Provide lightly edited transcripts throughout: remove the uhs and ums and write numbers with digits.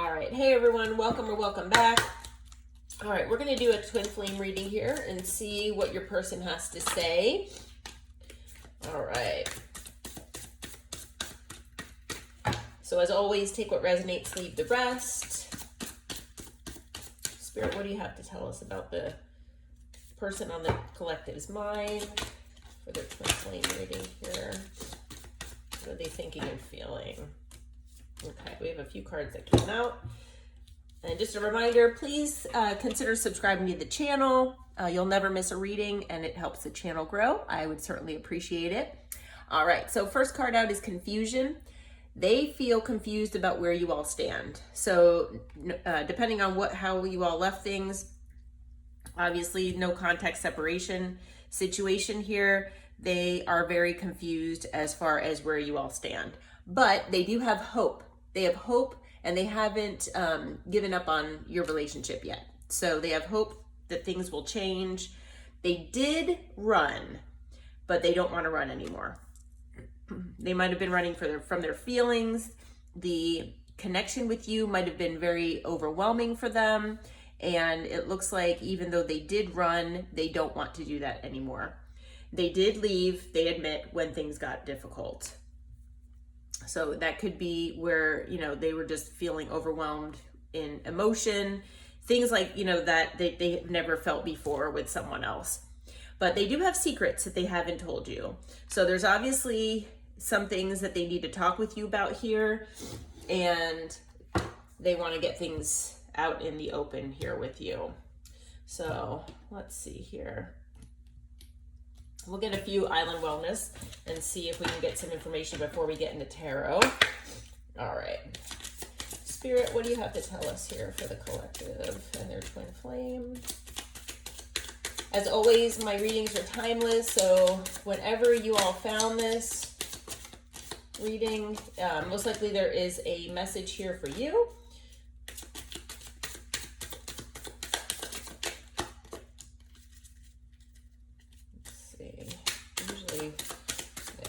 All right, hey everyone, welcome or welcome back. All right, we're going to do a twin flame reading here and see what your person has to say. All right. So as always, take what resonates, leave the rest. Spirit, what do you have to tell us about the person on the collective's mind for their twin flame reading here? What are they thinking and feeling? Okay, we have a few cards that came out. And just a reminder, please consider subscribing to the channel. You'll never miss a reading and it helps the channel grow. I would certainly appreciate it. All right, so first card out is confusion. They feel confused about where you all stand. So depending on how you all left things, obviously no contact separation situation here. They are very confused as far as where you all stand. But they do have hope. They have hope and they haven't given up on your relationship yet. So they have hope that things will change. They did run, but they don't want to run anymore. They might have been running from their feelings. The connection with you might have been very overwhelming for them. And it looks like even though they did run, they don't want to do that anymore. They did leave, they admit, when things got difficult. So that could be where, they were just feeling overwhelmed in emotion, things like, that they never felt before with someone else. But they do have secrets that they haven't told you. So there's obviously some things that they need to talk with you about here, and they want to get things out in the open here with you. So let's see here. We'll get a few island wellness and see if we can get some information before we get into tarot. All right. Spirit, what do you have to tell us here for the collective and their twin flame? As always, my readings are timeless, so whenever you all found this reading, most likely there is a message here for you.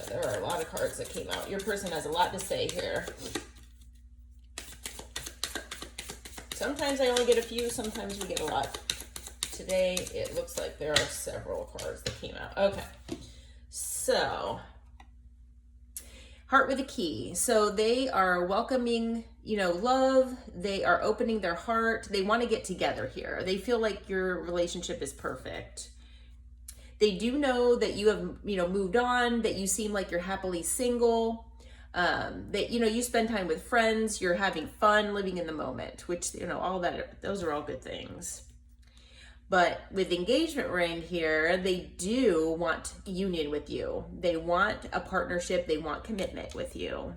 There are a lot of cards that came out. Your person has a lot to say here. Sometimes I only get a few, sometimes we get a lot. Today, it looks like there are several cards that came out. Okay, so heart with a key. So they are welcoming, love. They are opening their heart. They want to get together here. They feel like your relationship is perfect. They do know that you have, moved on, that you seem like you're happily single, that, you spend time with friends, you're having fun, living in the moment, which, all that, those are all good things. But with engagement ring here, they do want union with you. They want a partnership. They want commitment with you.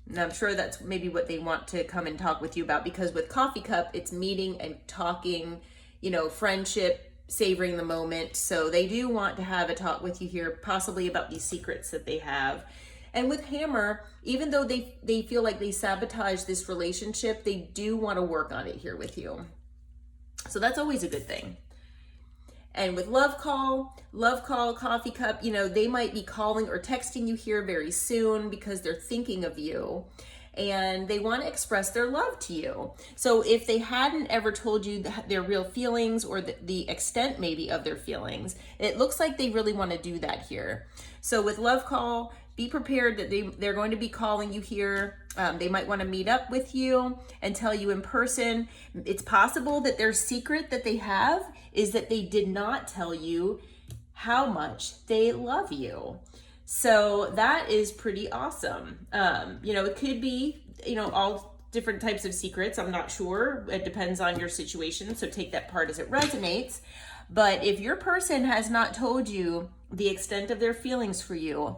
And I'm sure that's maybe what they want to come and talk with you about, because with coffee cup, it's meeting and talking, friendship, savoring the moment. So they do want to have a talk with you here, possibly about these secrets that they have. And with hammer, even though they feel like they sabotage this relationship, they do want to work on it here with you. So that's always a good thing. And with love call, coffee cup, they might be calling or texting you here very soon because they're thinking of you. And they want to express their love to you. So if they hadn't ever told you their real feelings or the extent maybe of their feelings, it looks like they really want to do that here. So with love call, be prepared that they're going to be calling you here. They might want to meet up with you and tell you in person. It's possible that their secret that they have is that they did not tell you how much they love you. So that is pretty awesome. It could be, all different types of secrets. I'm not sure. It depends on your situation. So take that part as it resonates. But if your person has not told you the extent of their feelings for you,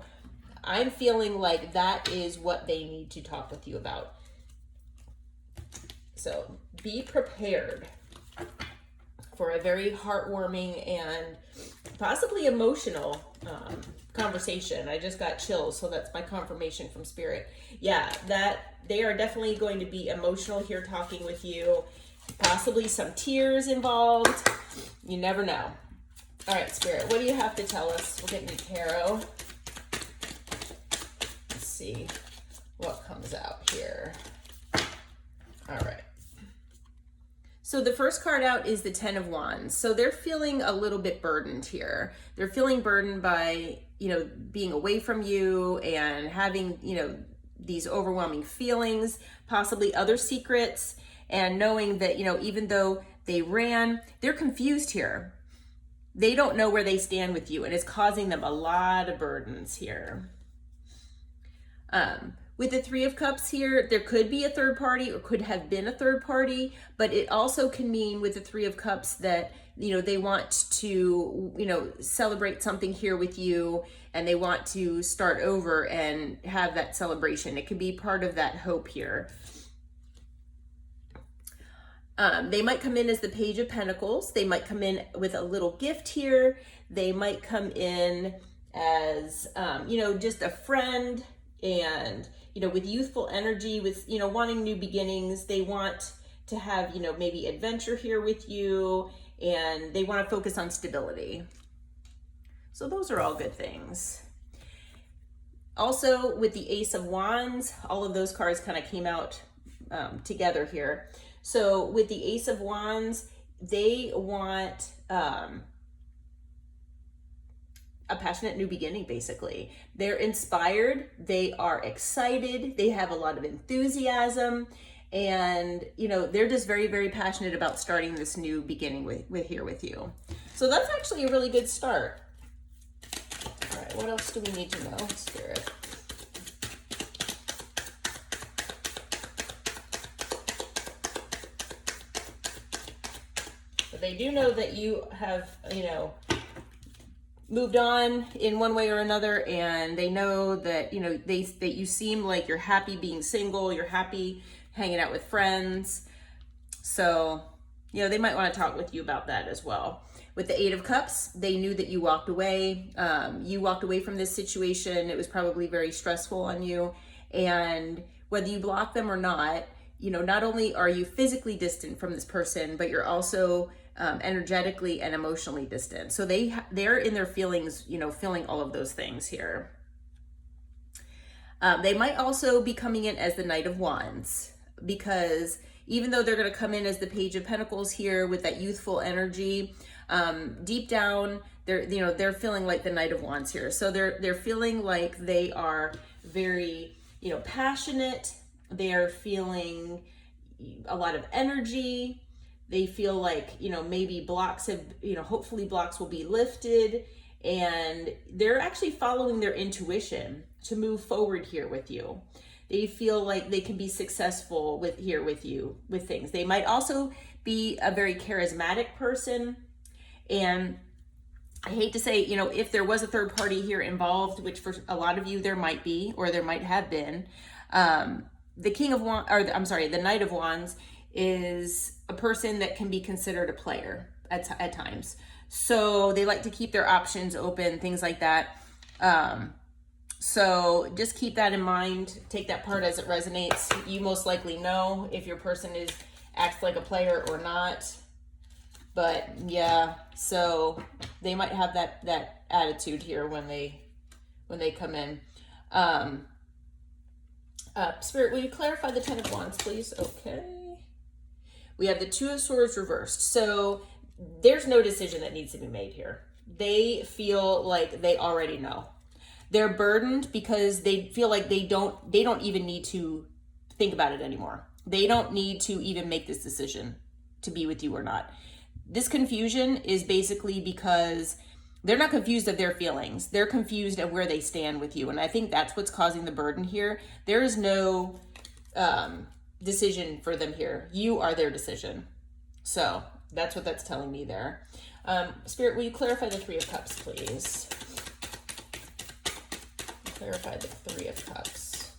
I'm feeling like that is what they need to talk with you about. So be prepared for a very heartwarming and possibly emotional conversation. I just got chills, so that's my confirmation from Spirit. Yeah, that they are definitely going to be emotional here talking with you. Possibly some tears involved. You never know. All right, Spirit, what do you have to tell us? We'll get into tarot. Let's see what comes out here. So the first card out is the Ten of Wands. So they're feeling a little bit burdened here. They're feeling burdened by, you know, being away from you and having, you know, these overwhelming feelings, possibly other secrets, and knowing that, you know, even though they ran, they're confused here. They don't know where they stand with you, and it's causing them a lot of burdens here. With the Three of Cups here, there could be a third party or could have been a third party, but it also can mean with the Three of Cups that, you know, they want to, you know, celebrate something here with you, and they want to start over and have that celebration. It could be part of that hope here. They might come in as the Page of Pentacles. They might come in with a little gift here. They might come in as, you know, just a friend, and, you know, with youthful energy, with, you know, wanting new beginnings. They want to have, you know, maybe adventure here with you, and they want to focus on stability. So those are all good things. Also, with the Ace of Wands, all of those cards kind of came out together here. So with the Ace of Wands, they want a passionate new beginning, basically. They're inspired, they are excited, they have a lot of enthusiasm, and, you know, they're just very, very passionate about starting this new beginning with here with you. So that's actually a really good start. All right, what else do we need to know, Spirit? But they do know that you have, you know, moved on in one way or another, and they know that, you know, that you seem like you're happy being single, you're happy hanging out with friends. So, you know, they might want to talk with you about that as well. With the Eight of Cups, they knew that you walked away. You walked away from this situation. It was probably very stressful on you, and whether you block them or not, you know, not only are you physically distant from this person, but you're also energetically and emotionally distant. So they're in their feelings, you know, feeling all of those things here. They might also be coming in as the Knight of Wands, because even though they're going to come in as the Page of Pentacles here with that youthful energy, deep down they're feeling like the Knight of Wands here. So they're feeling like they are very, you know, passionate. They're feeling a lot of energy. They feel like, you know, maybe blocks have, you know, hopefully blocks will be lifted, and they're actually following their intuition to move forward here with you. They feel like they can be successful with you with things. They might also be a very charismatic person, and I hate to say, you know, if there was a third party here involved, which for a lot of you there might be, or there might have been, the King of Wands, or I'm sorry, the Knight of Wands is a person that can be considered a player at times. So they like to keep their options open, things like that. So just keep that in mind. Take that part as it resonates. You most likely know if your person acts like a player or not. But yeah, so they might have that attitude here when they come in. Spirit, will you clarify the Ten of Wands, please? Okay. We have the Two of Swords reversed. So there's no decision that needs to be made here. They feel like they already know. They're burdened because they feel like they don't even need to think about it anymore. They don't need to even make this decision to be with you or not. This confusion is basically because they're not confused of their feelings. They're confused of where they stand with you. And I think that's what's causing the burden here. There is no decision for them here. You are their decision. So that's what that's telling me there. Spirit, will you clarify the Three of Cups, please? Clarify the Three of Cups.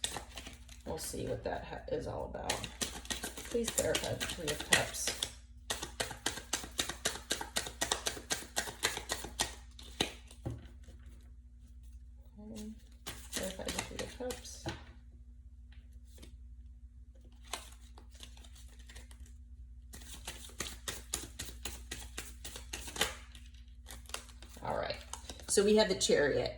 We'll see what that is all about. Please clarify the Three of Cups. Clarify the Three of Cups. All right. So we have the Chariot.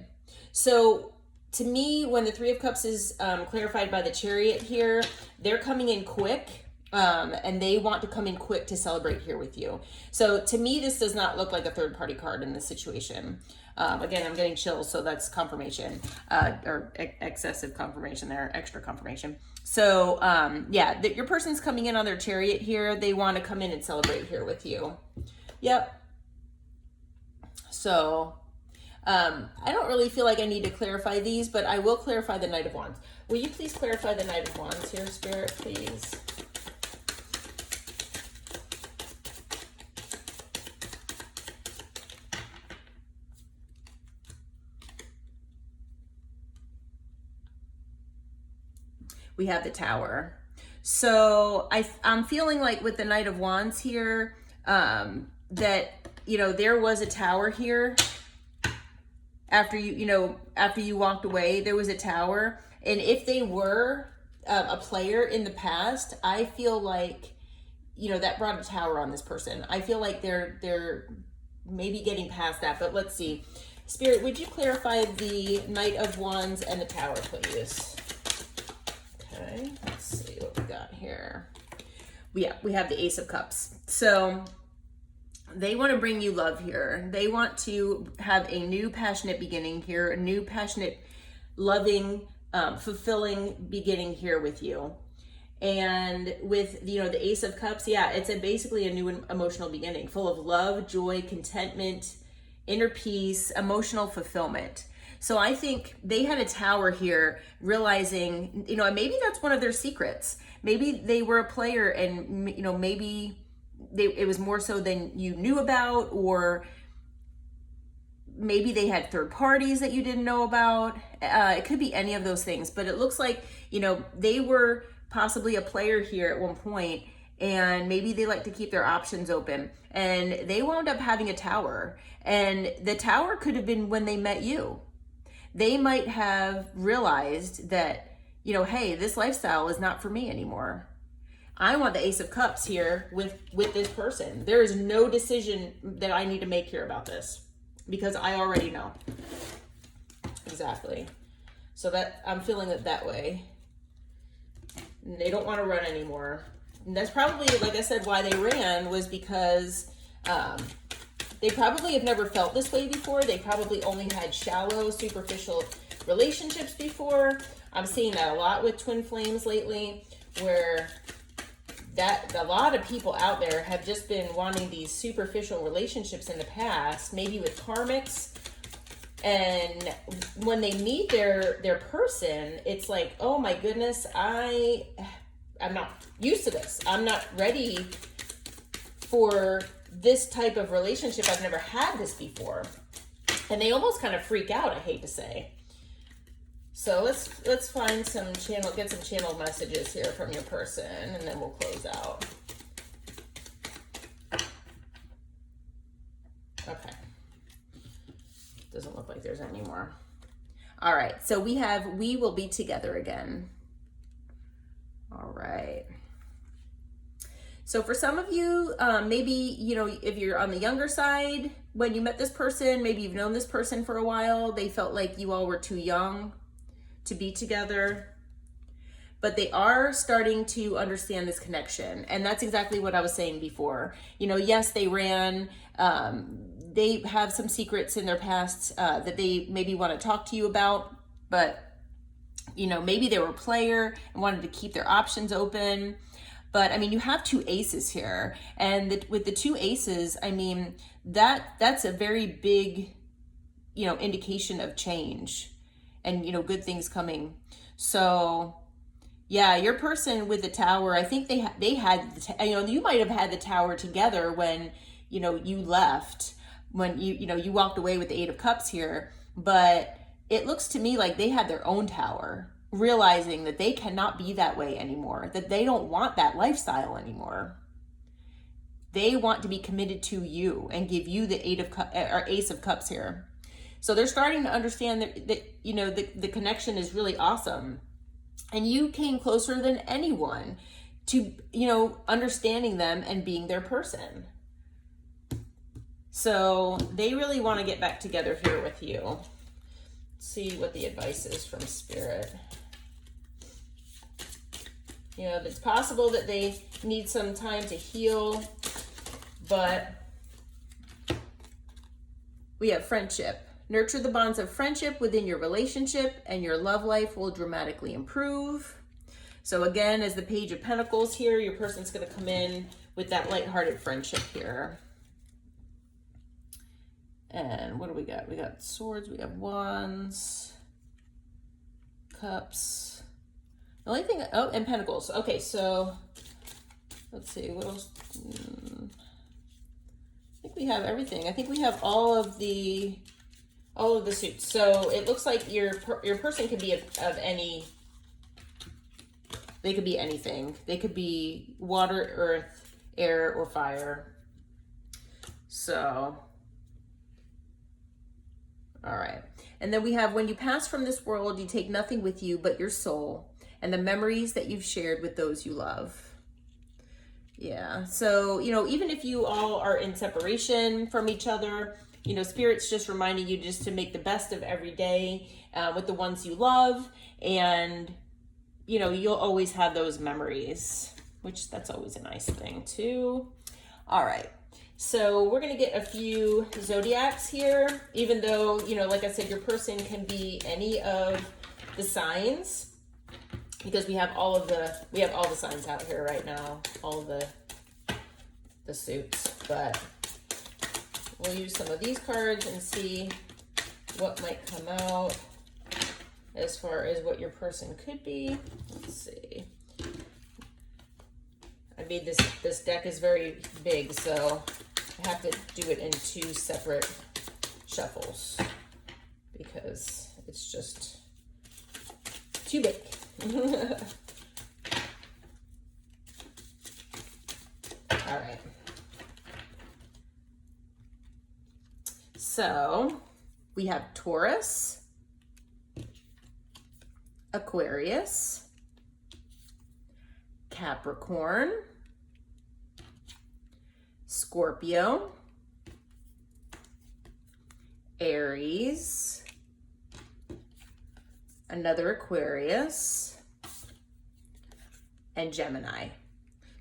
So to me, when the Three of Cups is clarified by the Chariot here, they're coming in quick. And they want to come in quick to celebrate here with you. So to me, this does not look like a third party card in this situation. Again, I'm getting chills, so that's confirmation, or excessive confirmation there, extra confirmation. So yeah, your person's coming in on their chariot here. They want to come in and celebrate here with you. Yep. So I don't really feel like I need to clarify these, but I will clarify the Knight of Wands. Will you please clarify the Knight of Wands here, Spirit, please? We have the Tower. So I'm feeling like with the Knight of Wands here, that, you know, there was a Tower here after after you walked away. There was a Tower. And if they were a player in the past, I feel like, you know, that brought a Tower on this person. I feel like they're maybe getting past that, but let's see. Spirit, would you clarify the Knight of Wands and the Tower, please? Okay, let's see what we got here. We have the Ace of Cups. So they want to bring you love here. They want to have a new passionate beginning here, a new passionate, loving, fulfilling beginning here with you. And with, you know, the Ace of Cups, yeah, it's basically a new emotional beginning, full of love, joy, contentment, inner peace, emotional fulfillment. So I think they had a Tower here, realizing, you know, maybe that's one of their secrets. Maybe they were a player and, you know, maybe it was more so than you knew about, or maybe they had third parties that you didn't know about. It could be any of those things, but it looks like, you know, they were possibly a player here at one point, and maybe they like to keep their options open, and they wound up having a Tower. And the Tower could have been when they met you. They might have realized that, you know, hey, this lifestyle is not for me anymore. I want the Ace of Cups here with this person. There is no decision that I need to make here about this, because I already know. Exactly. So that I'm feeling it that way. They don't want to run anymore. And that's probably, like I said, why they ran, was because they probably have never felt this way before. They probably only had shallow, superficial relationships before. I'm seeing that a lot with twin flames lately, where a lot of people out there have just been wanting these superficial relationships in the past, maybe with karmics. And when they meet their person, it's like, oh my goodness, I'm not used to this. I'm not ready for this type of relationship. I've never had this before. And they almost kind of freak out, I hate to say. So let's find get some channel messages here from your person, and then we'll close out. Okay. Doesn't look like there's any more. All right, so we will be together again. All right. So for some of you, maybe, you know, if you're on the younger side, when you met this person, maybe you've known this person for a while, they felt like you all were too young to be together, but they are starting to understand this connection. And that's exactly what I was saying before. You know, yes, they ran, they have some secrets in their past that they maybe want to talk to you about, but, you know, maybe they were a player and wanted to keep their options open. But I mean, you have two aces here, and with the two aces, I mean, that's a very big, you know, indication of change and, you know, good things coming. So yeah, your person with the Tower, I think they had, you know, you might have had the Tower together when, you know, you left, when you walked away with the Eight of Cups here, but it looks to me like they had their own Tower, realizing that they cannot be that way anymore, that they don't want that lifestyle anymore. They want to be committed to you and give you the Ace of Cups here. So they're starting to understand that you know, the connection is really awesome. And you came closer than anyone to, you know, understanding them and being their person. So they really want to get back together here with you. Let's see what the advice is from Spirit. You know, it's possible that they need some time to heal, but we have friendship. Nurture the bonds of friendship within your relationship and your love life will dramatically improve. So again, as the Page of Pentacles here, your person's going to come in with that lighthearted friendship here. And what do we got? We got swords, we have wands, cups. The only thing, oh, and pentacles. Okay, so let's see, what else? I think we have everything. I think we have all of the suits. So it looks like your person could be of any, they could be anything. They could be water, earth, air, or fire. So, all right. And then we have, when you pass from this world, you take nothing with you but your soul and the memories that you've shared with those you love. Yeah. So, you know, even if you all are in separation from each other, you know, Spirit's just reminding you just to make the best of every day with the ones you love. And, you know, you'll always have those memories, which that's always a nice thing too. All right. So we're going to get a few zodiacs here, even though, you know, like I said, your person can be any of the signs, because we have all the signs out here right now, all of the suits, but we'll use some of these cards and see what might come out as far as what your person could be. Let's see. I mean, this deck is very big, so I have to do it in 2 separate shuffles because it's just too big. All right. So we have Taurus, Aquarius, Capricorn, Scorpio, Aries, another Aquarius, and Gemini.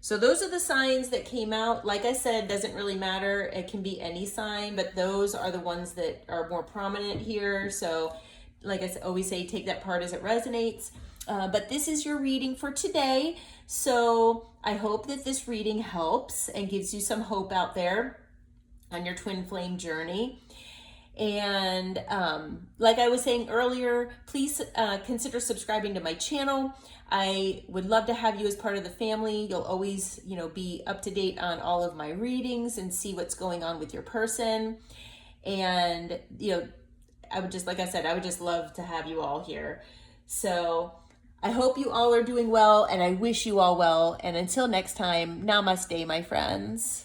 So those are the signs that came out. Like I said, doesn't really matter. It can be any sign, but those are the ones that are more prominent here. So like I always say, take that part as it resonates. But this is your reading for today. So I hope that this reading helps and gives you some hope out there on your twin flame journey. And like I was saying earlier, please consider subscribing to my channel. I would love to have you as part of the family. You'll always, you know, be up to date on all of my readings and see what's going on with your person. And, you know, I would just, like I said, I would just love to have you all here. So I hope you all are doing well, and I wish you all well. And until next time, namaste, my friends.